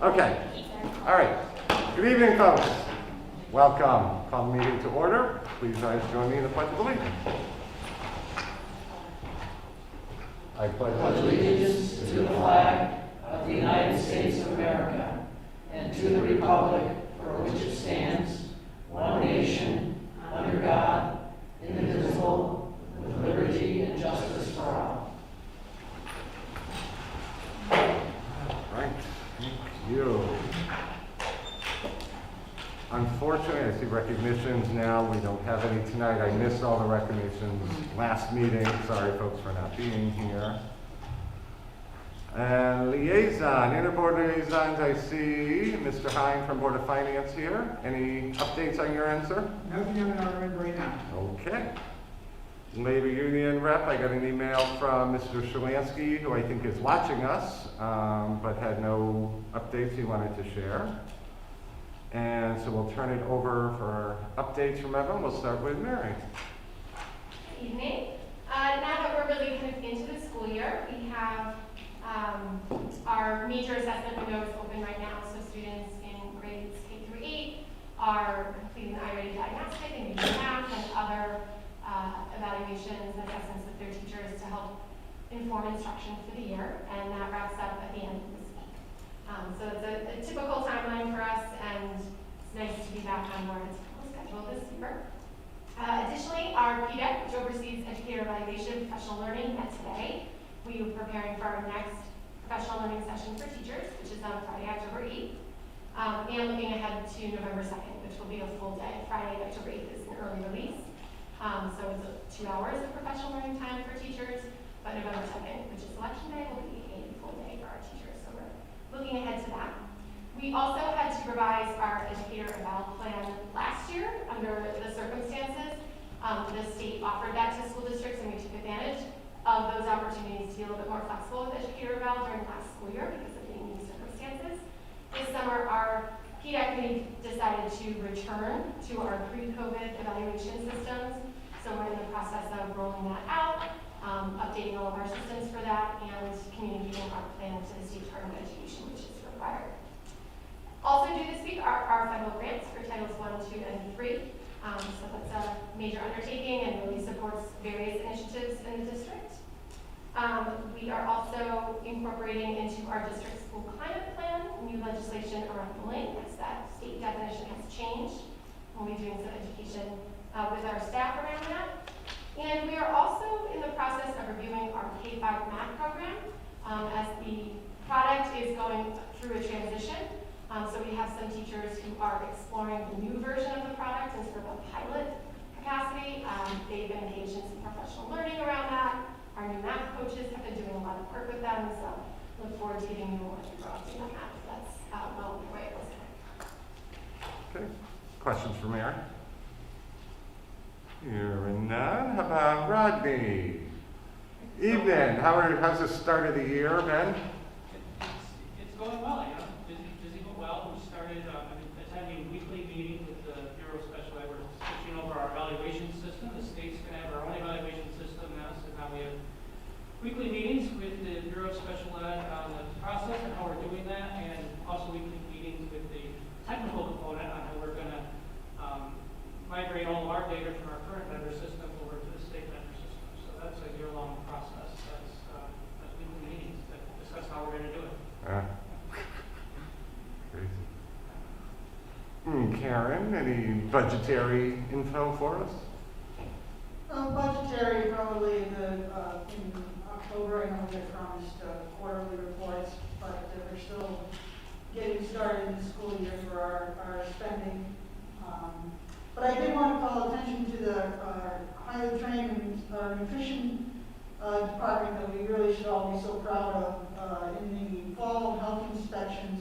Okay. All right. Good evening, folks. Welcome. Call the meeting to order. Please rise to join me in the Pledge of Allegiance. I pledge allegiance to the flag of the United States of America and to the republic for which it stands, one nation, under God, indivisible, with liberty and justice for all. Right. Thank you. Unfortunately, I see recognitions now. We don't have any tonight. I missed all the recognitions last meeting. Sorry, folks, for not being here. And liaison, interboard liaisons, I see Mr. Hine from Board of Finance here. Any updates on your end, sir? Nothing on our end right now. Okay. Labor Union rep, I got an email from Mr. Shalansky, who I think is watching us, but had no updates he wanted to share. And so we'll turn it over for updates from everyone. We'll start with Mary. Good evening. Now that we're really kind of into the school year, we have our major assessment window is open right now, so students in grades K through 8 are completing the iReady diagnostic and using math and other evaluations and assessments with their teachers to help inform instruction for the year, and that wraps up at the end of this week. So it's a typical timeline for us, and it's nice to be back on more typical schedule this year. Additionally, our PDEC, which oversees educator evaluation and professional learning, met today. We are preparing for our next professional learning session for teachers, which is on Friday, October 8th, and looking ahead to November 2nd, which will be a full day. Friday, October 8th is an early release, so it's 2 hours of professional learning time for teachers, but November 2nd, which is election day, will be a full day for our teachers, so we're looking ahead to that. We also had to revise our educator eval plan last year under the circumstances. The state offered that to school districts, and we took advantage of those opportunities to be a little bit more flexible with educator eval during last school year because of the unique circumstances. This summer, our PDEC committee decided to return to our pre-COVID evaluation systems. So we're in the process of rolling that out, updating all of our systems for that, and communicating our plan to the State Department of Education, which is required. Also due this week are our federal grants for Titles 1, 2, and 3. So that's a major undertaking and really supports various initiatives in the district. We are also incorporating into our district school climate plan new legislation around bullying, as that state definition has changed. We'll be doing some education with our staff around that. And we are also in the process of reviewing our K-5 math program as the product is going through a transition. So we have some teachers who are exploring the new version of the product in sort of a pilot capacity. They've engaged in some professional learning around that. Our new math coaches have been doing a lot of work with them, so look forward to giving you more updates on that. That's well underway at this time. Okay. Questions for Mary? Hearing none. How about Rodney? Evening. How's the start of the year, Ben? It's going well, you know. Busy but well. We started attending weekly meetings with the Bureau of Special Ed. We're switching over our evaluation system. The state's going to have our own evaluation system now, so now we have weekly meetings with the Bureau of Special Ed on the process and how we're doing that, and also weekly meetings with the technical component on how we're going to migrate all of our data from our current vendor system over to the state vendor system. So that's a year-long process. That's weekly meetings that discuss how we're going to do it. Crazy. Karen, any budgetary info for us? Budgetary, probably in October. I know they promised quarterly reports, but we're still getting started in the school year for our spending. But I did want to call attention to the highly trained nutrition department that we really should all be so proud of. In the fall health inspections,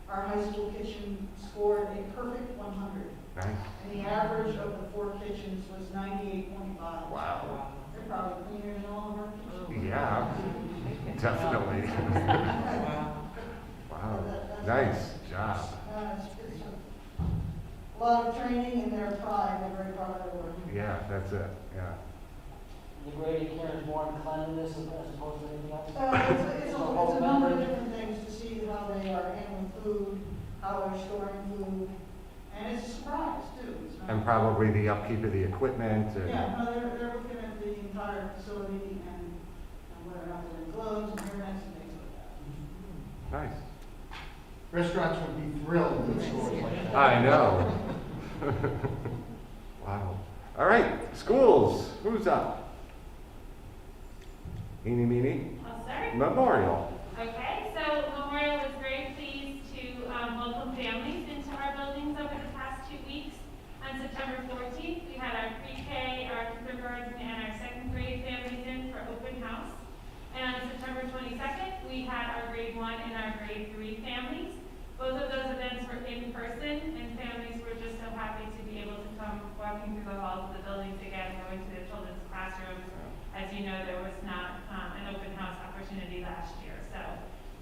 our high school kitchen scored a perfect 100. Nice. And the average of the 4 kitchens was 98.5. Wow. They're probably cleaner than all of our kitchens. Yeah, definitely. Wow. Nice job. It's a lot of training and their pride. They're very proud of their work. Yeah, that's it. Yeah. The grading here is more on cleanliness as opposed to anything else? It's a number of different things to see how they are handling food, how they're storing food. And it's a surprise too. It's not- And probably the upkeep of the equipment and. Yeah, no, they're looking at the entire facility and whether or not they're enclosed and internets and things like that. Nice. Restaurants would be thrilled with stores like that. I know. Wow. All right, schools, who's up? Eeny, meeny, I'll start. Memorial. Okay, so Memorial was very pleased to welcome families into our buildings over the past 2 weeks. On September 14th, we had our pre-K, our kindergarten, and our second grade families in for open house. And on September 22nd, we had our grade 1 and our grade 3 families. Both of those events were in person, and families were just so happy to be able to come walking through the halls of the buildings again, going to the children's classrooms. As you know, there was not an open house opportunity last year, so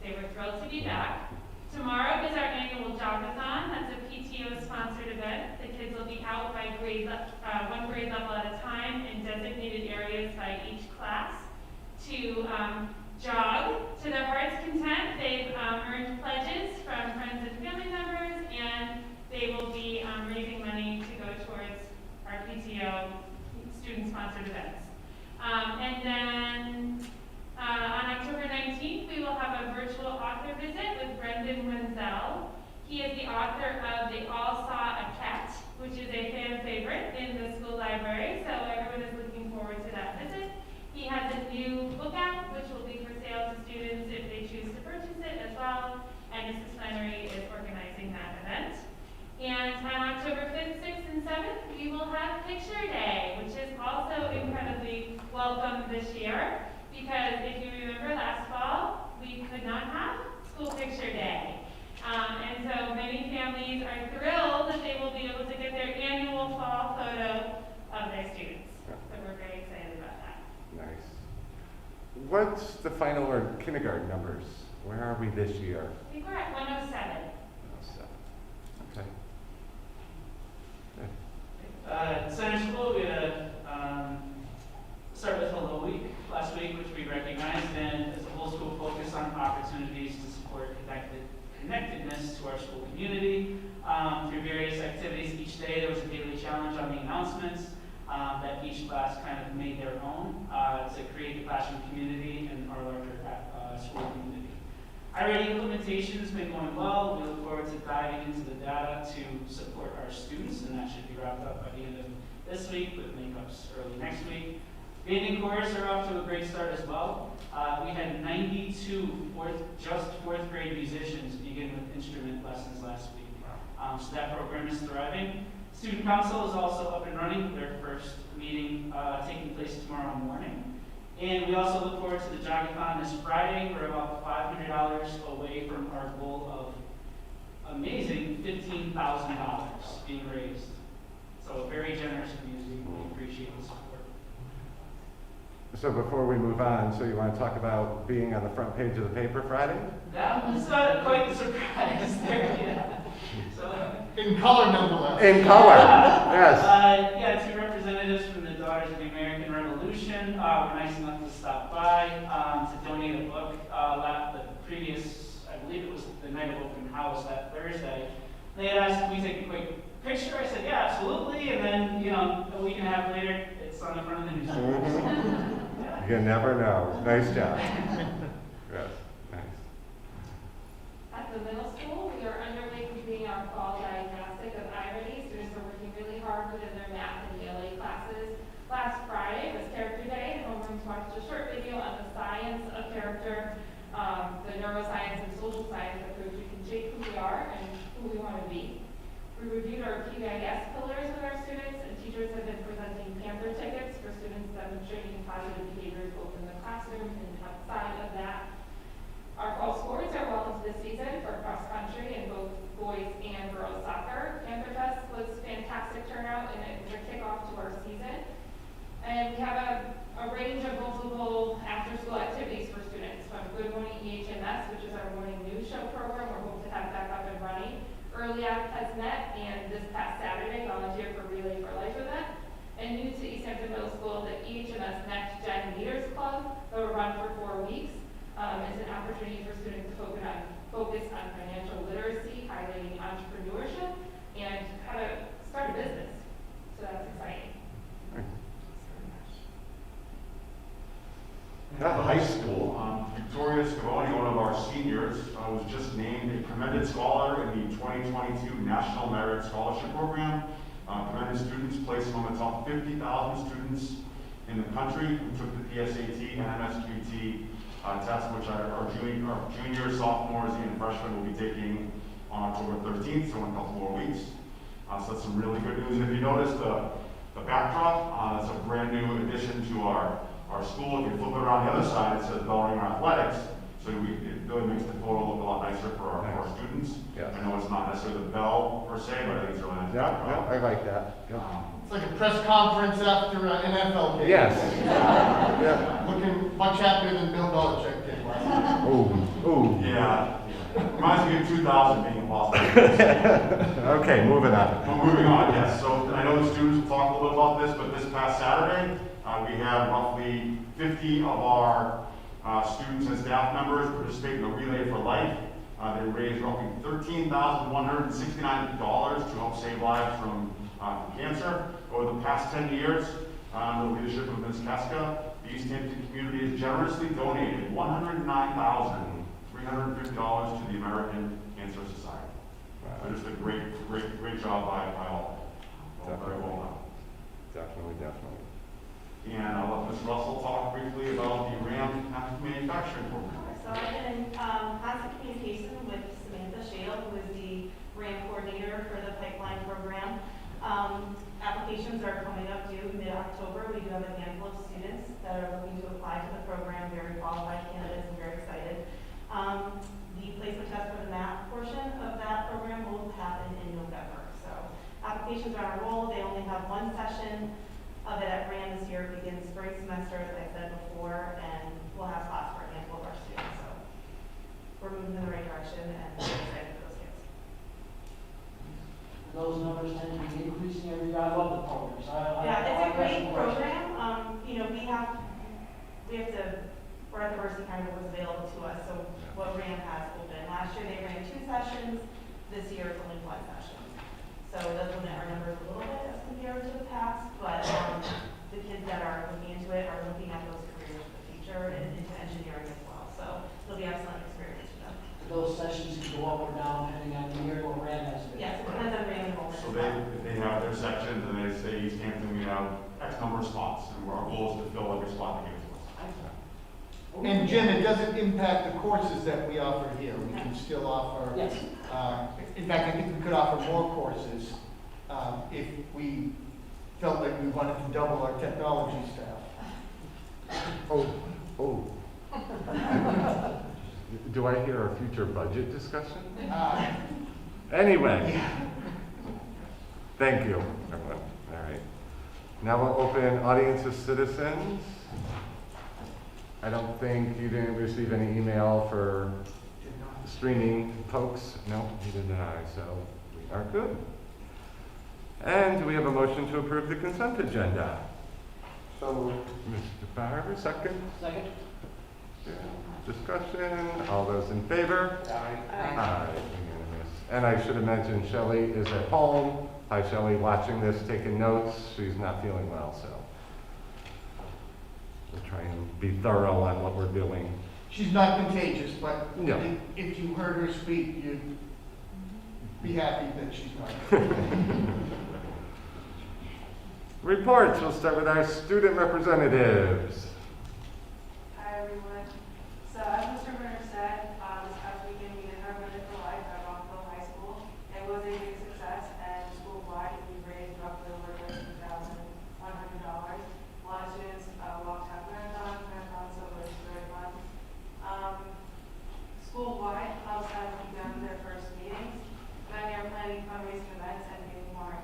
they were thrilled to be back. Tomorrow is our annual Jogathon. That's a PTO-sponsored event. The kids will be out by one grade level at a time in designated areas by each class to jog to their heart's content. They've earned pledges from friends and family members, and they will be raising money to go towards our PTO student-sponsored events. And then on October 19th, we will have a virtual author visit with Brendan Wenzel. He is the author of They All Saw a Cat, which is a fan favorite in the school library, so everyone is looking forward to that visit. He has a new book out, which will be for sale to students if they choose to purchase it as well, and Mrs. Flannery is organizing that event. And on October 5th, 6th, and 7th, we will have Picture Day, which is also incredibly welcome this year, because if you remember last fall, we could not have School Picture Day. And so many families are thrilled that they will be able to get their annual fall photo of their students. So we're very excited about that. Nice. What's the final or kindergarten numbers? Where are we this year? I think we're at 107. Okay. Center School, we had start with Hello Week last week, which we recognized, and as a whole school focus on opportunities to support connectedness to our school community through various activities. Each day there was a daily challenge on the announcements that each class kind of made their own to create the classroom community and our larger school community. Already implementation has been going well. We look forward to diving into the data to support our students, and that should be wrapped up by the end of this week with makeups early next week. Band and chorus are off to a great start as well. We had 92 fourth grade musicians begin with instrument lessons last week. So that program is thriving. Student Council is also up and running with their first meeting taking place tomorrow morning. And we also look forward to the Jogathon this Friday. We're about $500 away from our goal of amazing $15,000 being raised. So a very generous community. We appreciate the support. So before we move on, so you want to talk about being on the front page of the paper Friday? That was quite the surprise there, yeah. So, In color, nonetheless. In color, yes. Yeah, two representatives from the Daughters of the American Revolution were nice enough to stop by to donate a book. The previous, I believe it was the night of open house that Thursday. They had asked if we take a quick picture. I said, yeah, absolutely. And then, a week and a half later, it's on the front of the newspaper. Yeah. You never know. Nice job. Yes, nice. At the middle school, we are underway completing our fall diagnostic of irony. Students are working really hard within their math and ELA classes. Last Friday was Character Day, and homerooms watched a short video on the science of character, the neuroscience and social science approach we can shape who we are and who we want to be. We reviewed our PBIS pillars with our students, and teachers have been presenting Panther tickets for students demonstrating positive behaviors both in the classroom and outside of that. Our fall sports are well into the season for cross country and both boys and girls soccer. Panther Fest was fantastic turnout, and it was a kickoff to our season. And we have a range of multiple after-school activities for students, from Good Morning EHMS, which is our morning news show program. We're hoping to have back up and running. Early Act has met, and this past Saturday, volunteered for Relay for Life event. And new to East Hampton Middle School, the EHMS Next Gen Leaders Club that will run for 4 weeks. Is an opportunity for students to focus on financial literacy, highlighting Tony, one of our seniors, was just named a commended scholar in the 2022 National Merit Scholarship Program. Commended students placed among the top 50,000 students in the country who took the PSAT and MSQT tests, which our junior, sophomores, and freshmen will be taking on October 13th, so in a couple more weeks. So that's some really good news. And if you notice the backdrop, it's a brand new addition to our school. If you flip it around the other side, it says Belringer Athletics. So it really makes the photo look a lot nicer for our students. Yes. I know it's not necessarily the bell per se, but I think it's really nice Yeah, backdrop. I like that. Yeah. It's like a press conference after an NFL game. Yes. Yeah. Looking much happier than Bill Belichick did last night. Ooh. Yeah. Reminds me of 2000 being in Boston. Okay, moving on. Well, moving on, yes. So I know the students will talk a little bit about this, but this past Saturday, we had roughly 50 of our students and staff members participate in the Relay for Life. They raised roughly $13,169 to help save lives from cancer. Over the past 10 years, under the leadership of Ms. Keska, the East Hampton community has generously donated $109,350 to the American Cancer Society. So just a great job by all. Very well done. Definitely. And I'll let Ms. Russell talk briefly about the RAM manufacturing program. So I've been in constant communication with Samantha Shale, who is the RAM coordinator for the pipeline program. Applications are coming up due mid-October. We do have a handful of students that are looking to apply to the program, very qualified candidates and very excited. The placement test for the math portion of that program will happen in November. So applications are on a roll. They only have one session of it at RAM this year. It begins spring semester, as I said before, and we'll have spots for a handful of our students. So we're moving in the right direction and we're excited for those kids. Those numbers tend to be increasing every year. I love the programs. Yeah, it's a great program. You know, we have to, we're at the mercy kind of what's available to us. So what RAM has open. Last year they ran 2 sessions. This year it's only 1 session. So it does limit our numbers a little bit as compared to the past, but the kids that are looking into it are looking at those careers for the future and into engineering as well. So it'll be an excellent experience for them. Those sessions can go up or down depending on the year or RAM has been. Yes, it depends on RAM enrollment. So they have their sections and they say East Hampton, we have X number of spots, and our goal is to fill every spot they give to us. And Jim, it doesn't impact the courses that we offer here. We can still offer. Yes. In fact, I think we could offer more courses if we felt like we wanted to double our technology staff. Oh. Do I hear a future budget discussion? Anyway. Yeah. Thank you, everyone. All right. Now we'll open audience of citizens. I don't think you didn't receive any email for streaming folks. No, neither did I, so we are good. And we have a motion to approve the consent agenda. So, Mr. Farber, second. Second. Yeah. Discussion. All those in favor? Aye. Unanimous. And I should have mentioned Shelley is at home. Hi, Shelley, watching this, taking notes. She's not feeling well, so we'll try and be thorough on what we're doing. She's not contagious, but No. if you heard her speak, you'd be happy that she's not. Reports. We'll start with our student representatives. Hi everyone. So as Mr. Brenner said, this past weekend we did our Relay for Life at Rockville High School. It was a big success, and school-wide we raised roughly over $13,100. A lot of students walked half marathons, so it was very fun. School-wide, clubs have begun their first meetings. Many are planning fundraising events and gaining more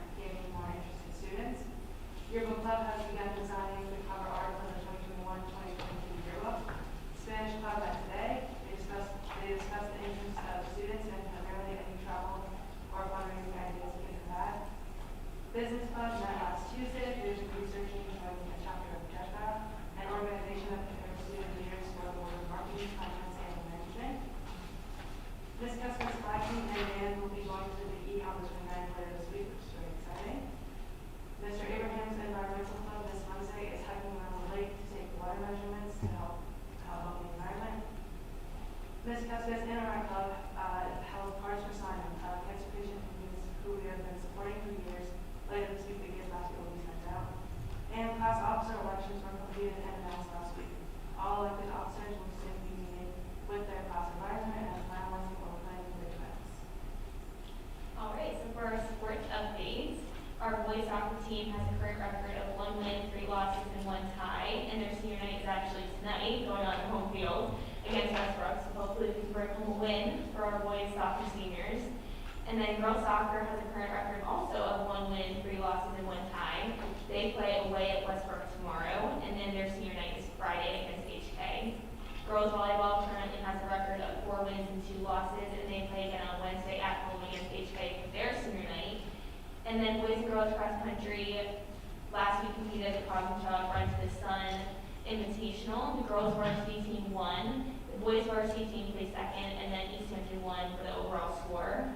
interested students. Yearbook Club has begun designing the cover art for the 2021 Ms. Casquez and our club held Parts for Simon, cancer patient who we have been supporting for years. Later this week, the gift basket will be sent out. And class officer elections were completed and announced last week. All elected officers will soon be meeting with their class advisor and finalizing or planning their events. All right, so for our sports updates, our boys soccer team has a current record of 1 win, 3 losses, and 1 tie, and their senior night is actually tonight, going on at home field against Westbrook, so hopefully we can bring home a win for our boys soccer seniors. And then girls soccer has a current record also of 1 win, 3 losses, and 1 tie. They play away at Westbrook tomorrow, and then their senior night is Friday against HK. Girls volleyball currently has a record of 4 wins and 2 losses, and they play again on Wednesday at home against HK for their senior night. And then boys and girls cross country, last week competed at the Cosmonaut Run to the Sun Invitational. The girls varsity team won, the boys varsity team placed second, and then East Hampton won for the overall score.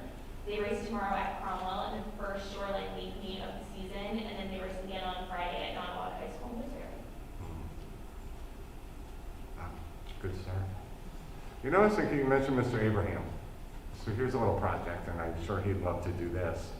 They race tomorrow at Cromwell in the first shoreline league meet of the season, and then they race again on Friday at Donald High School in Missouri. Wow, good start. You know, I was thinking, you mentioned Mr. Abraham. So here's a little project, and I'm sure he'd love to do this.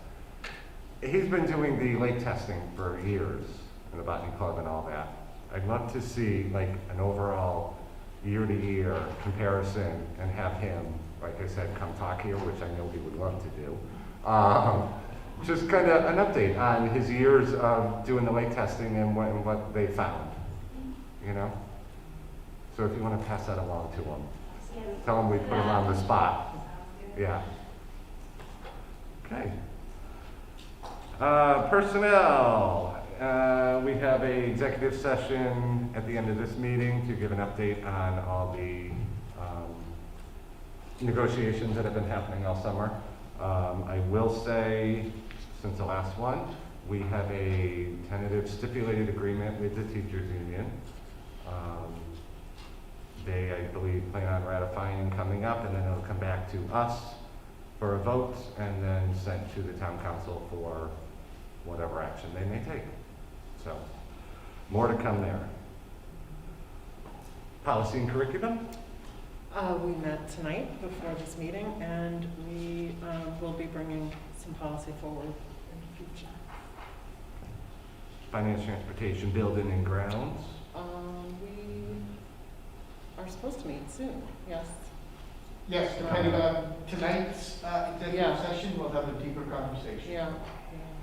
He's been doing the lake testing for years in the Botany Club and all that. I'd love to see like an overall year-to-year comparison and have him, like I said, come talk here, which I know he would love to do. Just kind of an update on his years of doing the lake testing and what they found, you know? So if you want to pass that along to him, tell him we put him on the spot. Yeah. Okay. Personnel. We have an executive session at the end of this meeting to give an update on all the negotiations that have been happening all summer. I will say, since the last one, we have a tentative stipulated agreement with the teachers union. They, I believe, plan on ratifying coming up, and then it'll come back to us for a vote, and then sent to the town council for whatever action they may take. So, more to come there. Policy and curriculum? We met tonight before this meeting, and we will be bringing some policy forward in the future. Finance, transportation, building and grounds. We are supposed to meet soon, yes. Yes, depending on tonight's executive Yeah. session, we'll have a deeper conversation. Yeah,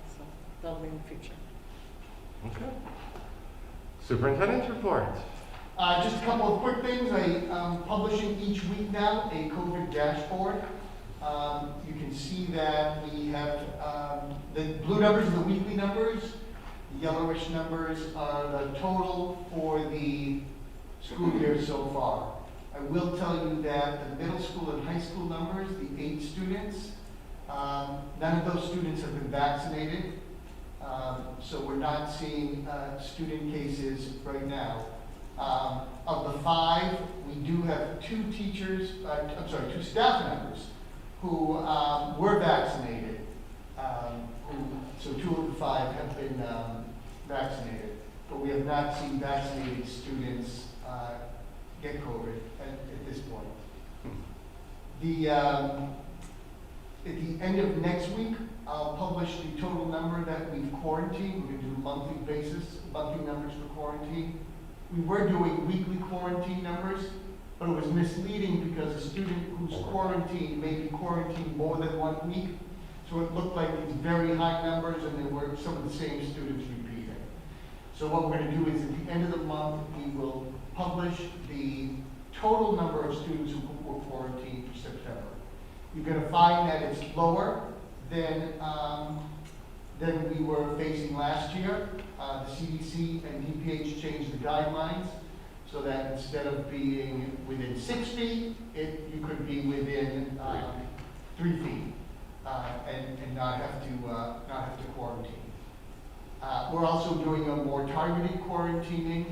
so that'll be in the future. Okay. Superintendent's report. Just a couple of quick things. I'm publishing each week now a COVID dashboard. You can see that we have the blue numbers are the weekly numbers. The yellowish numbers are the total for the school year so far. I will tell you that the middle school and high school numbers, the 8 students, none of those students have been vaccinated. So we're not seeing student cases right now. Of the 5, we do have 2 staff members who were vaccinated. So 2 of the 5 have been vaccinated, but we have not seen vaccinated students get COVID at this point. At the end of next week, I'll publish the total number that we've quarantined. We're going to do monthly basis, monthly numbers for quarantine. We were doing weekly quarantine numbers, but it was misleading because a student who's quarantined may be quarantined more than 1 week. So it looked like these very high numbers, and there were some of the same students repeating. So what we're going to do is at the end of the month, we will publish the total number of students who were quarantined for September. You're going to find that it's lower than we were facing last year. The CDC and DPH changed the guidelines so that instead of being within 6 feet, you could be within 3 feet and not have to quarantine. We're also doing a more targeted quarantining.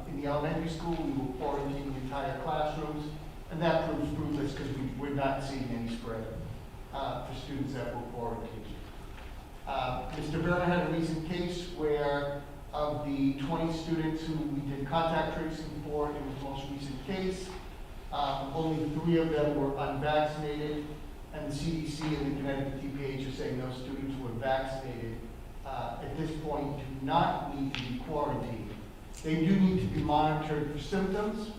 In the elementary school, we will quarantine the entire classrooms, and that proves fruitless because we're not seeing any spread for students that were quarantined. Mr. Berner had a recent case where of the 20 students who we did contact tracing for in his most recent case, Only 3 of them were unvaccinated, and the CDC and the Connecticut DPH are saying those students who are vaccinated at this point do not need to be quarantined. They do need to be monitored for symptoms,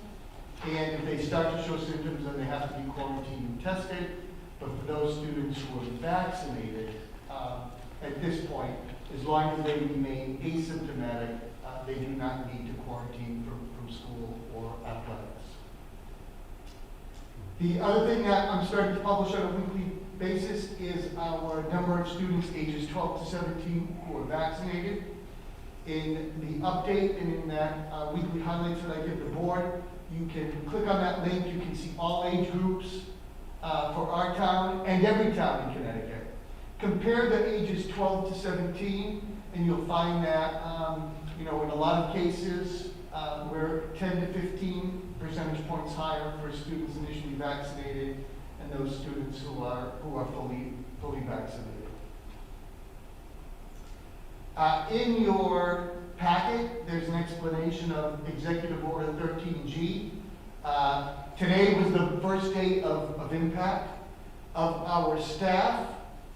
and if they start to show symptoms, then they have to be quarantined and tested. But for those students who are vaccinated, at this point, as long as they remain asymptomatic, they do not need to quarantine from school or athletics. The other thing that I'm starting to publish on a weekly basis is our number of students ages 12 to 17 who are vaccinated. In the update and in that weekly highlights that I give the board, you can click on that link. You can see all age groups for our town and every town in Connecticut. Compare the ages 12 to 17, and you'll find that, in a lot of cases, we're 10 to 15 percentage points higher for students initially vaccinated and those students who are fully vaccinated. In your packet, there's an explanation of Executive Order 13G. Today was the first day of impact of our staff,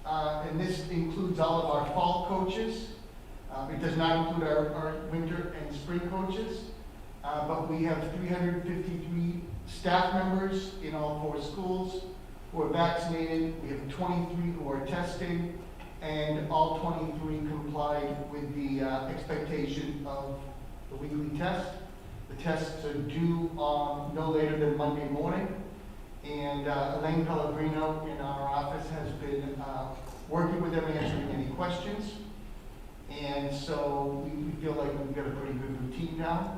and this includes all of our fall coaches. It does not include our winter and spring coaches, but we have 353 staff members in all 4 schools who are vaccinated. We have 23 who are testing, and all 23 complied with the expectation of the weekly test. The tests are due no later than Monday morning, and Elaine Pellegrino in our office has been working with them, answering any questions. And so we feel like we've got a pretty good routine now.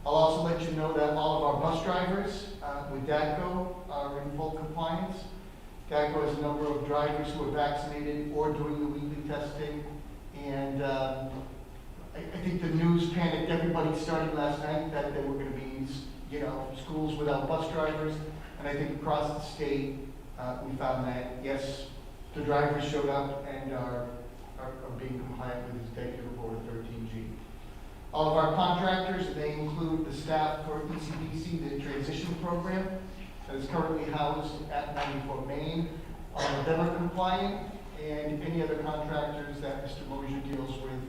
I'll also let you know that all of our bus drivers with DATCO are in full compliance. DATCO has a number of drivers who are vaccinated or doing the weekly testing. And I think the news panicked everybody starting last night that there were going to be, schools without bus drivers. And I think across the state, we found that, yes, the drivers showed up and are being compliant with Executive Order 13G. All of our contractors, they include the staff for ECBC, the transition program, that is currently housed at 94 Main. Them are compliant, and any other contractors that Mr. Mosier deals with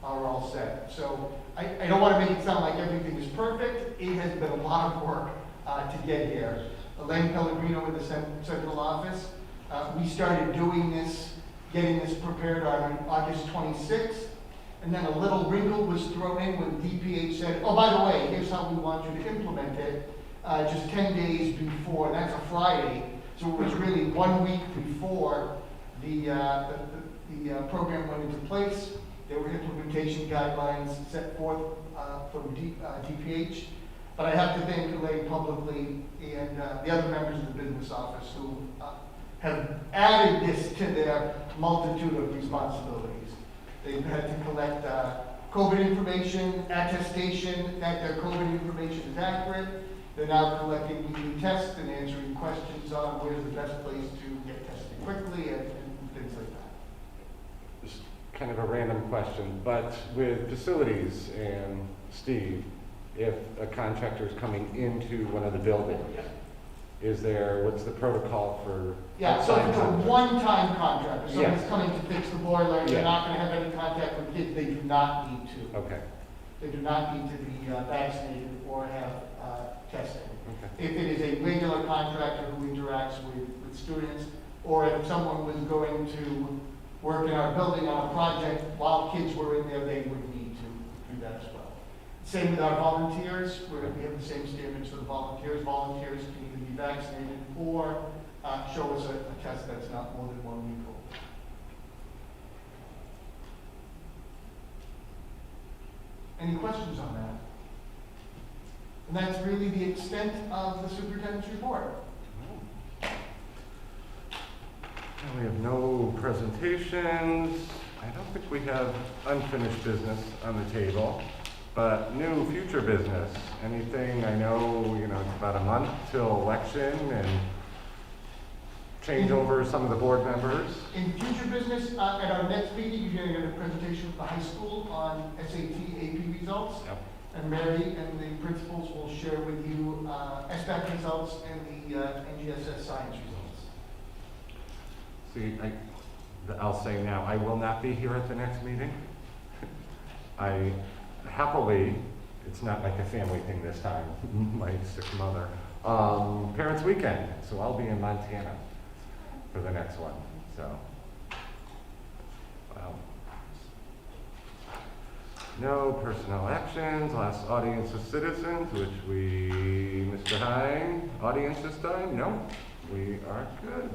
are all set. So I don't want to make it sound like everything is perfect. It has been a lot of work to get here. Elaine Pellegrino in the central office, we started doing this, getting this prepared on August 26th. And then a little wrinkle was thrown in when DPH said, oh, by the way, here's how we want you to implement it, just 10 days before. That's a Friday. So it was really 1 week before the program went into place. There were implementation guidelines set forth from DPH. But I have to thank Elaine publicly and the other members of the business office who have added this to their multitude of responsibilities. They've had to collect COVID information, attestation that their COVID information is accurate. They're now collecting weekly tests and answering questions on where's the best place to get tested quickly and things like that. Just kind of a random question, but with facilities and Steve, if a contractor is coming into one of the buildings, what's the protocol for? Yeah, so if it's a one-time contract, if someone's Yes. coming to fix the boiler, Yeah. they're not going to have any contact with kids, they do not need to. Okay. They do not need to be vaccinated or have testing. Okay. If it is a regular contractor who interacts with students, or if someone was going to work in our building on a project while kids were in there, they would need to do that as well. Same with our volunteers, we have the same standards for the volunteers. Volunteers can either be vaccinated or show us a test that's not more than 1 week old. Any questions on that? And that's really the extent of the superintendent's report. And we have no presentations. I don't think we have unfinished business on the table, but new future business. Anything? I know, it's about a month till election and change over some of the board members. In future business, at our next meeting, you're going to get a presentation from the high school on SAT AP results. Yep. And Mary and the principals will share with you SBAC results and the NGSS science results. See, I'll say now, I will not be here at the next meeting. I happily, it's not like a family thing this time, my sick mother, parents' weekend, so I'll be in Montana for the next one, so. Wow. No personnel actions, last audience of citizens, which Mr. Hine, audience this time? No, we are good.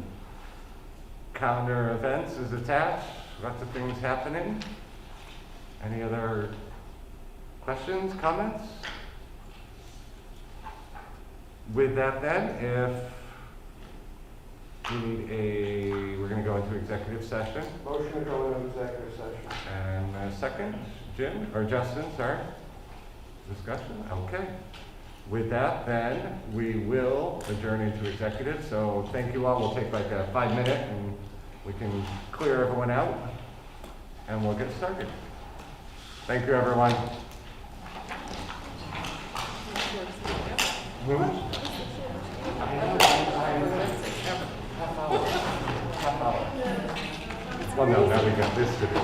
Calendar events is attached, lots of things happening. Any other questions, comments? With that then, if we need we're gonna go into executive session. Motion to go into executive session. And a second, Jim, or Justin, sorry. Discussion, okay. With that then, we will adjourn into executive. So thank you all, we'll take like a 5-minute and we can clear everyone out and we'll get started. Thank you, everyone. Half hour. Well, no, now we got this to do.